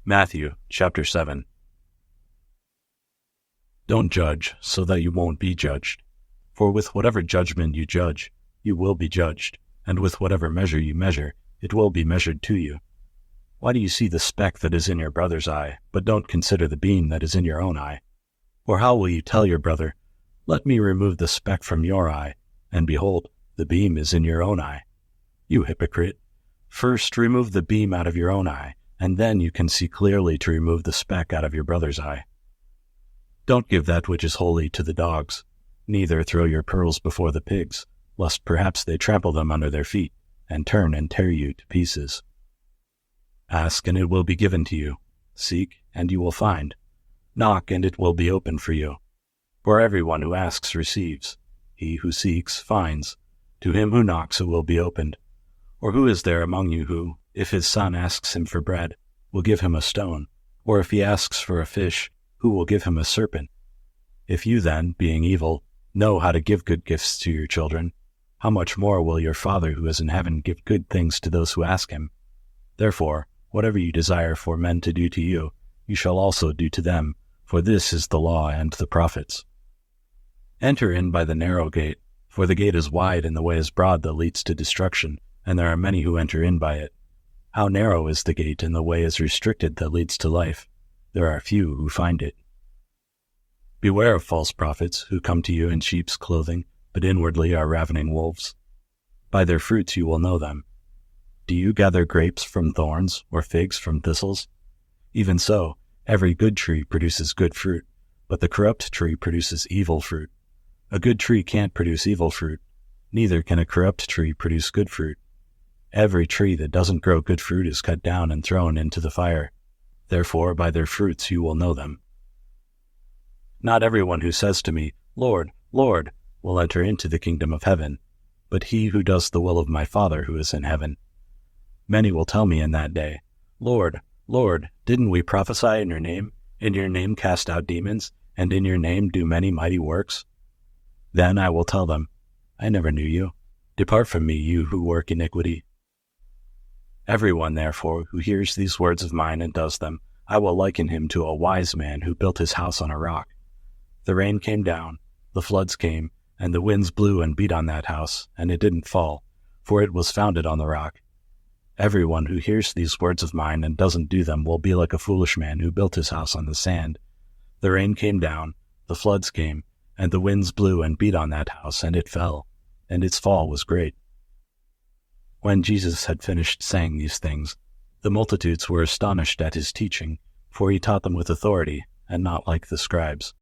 Matthew chapter 7. Don't judge, so that you won't be judged. For with whatever judgment you judge, you will be judged, and with whatever measure you measure, it will be measured to you. Why do you see the speck that is in your brother's eye, but don't consider the beam that is in your own eye? Or how will you tell your brother, "Let me remove the speck from your eye," and behold, the beam is in your own eye? You hypocrite! First remove the beam out of your own eye, and then you can see clearly to remove the speck out of your brother's eye. Don't give that which is holy to the dogs, neither throw your pearls before the pigs, lest perhaps they trample them under their feet, and turn and tear you to pieces. Ask, and it will be given to you. Seek, and you will find. Knock, and it will be opened for you. For everyone who asks receives. He who seeks finds. To him who knocks it will be opened. Or who is there among you who, if his son asks him for bread, will give him a stone? Or if he asks for a fish, who will give him a serpent? If you then, being evil, know how to give good gifts to your children, how much more will your Father who is in heaven give good things to those who ask him? Therefore, whatever you desire for men to do to you, you shall also do to them, for this is the law and the prophets. Enter in by the narrow gate, for the gate is wide and the way is broad that leads to destruction, and there are many who enter in by it. How narrow is the gate, and the way is restricted that leads to life. There are few who find it. Beware of false prophets, who come to you in sheep's clothing, but inwardly are ravening wolves. By their fruits you will know them. Do you gather grapes from thorns, or figs from thistles? Even so, every good tree produces good fruit, but the corrupt tree produces evil fruit. A good tree can't produce evil fruit, neither can a corrupt tree produce good fruit. Every tree that doesn't grow good fruit is cut down and thrown into the fire. Therefore, by their fruits you will know them. Not everyone who says to me, "Lord, Lord," will enter into the kingdom of heaven, but he who does the will of my Father who is in heaven. Many will tell me in that day, "Lord, Lord, didn't we prophesy in your name cast out demons, and in your name do many mighty works?" Then I will tell them, "I never knew you. Depart from me, you who work iniquity." Everyone, therefore, who hears these words of mine and does them, I will liken him to a wise man who built his house on a rock. The rain came down, the floods came, and the winds blew and beat on that house, and it didn't fall, for it was founded on the rock. Everyone who hears these words of mine and doesn't do them will be like a foolish man who built his house on the sand. The rain came down, the floods came, and the winds blew and beat on that house, and it fell, and its fall was great. When Jesus had finished saying these things, the multitudes were astonished at his teaching, for he taught them with authority, and not like the scribes.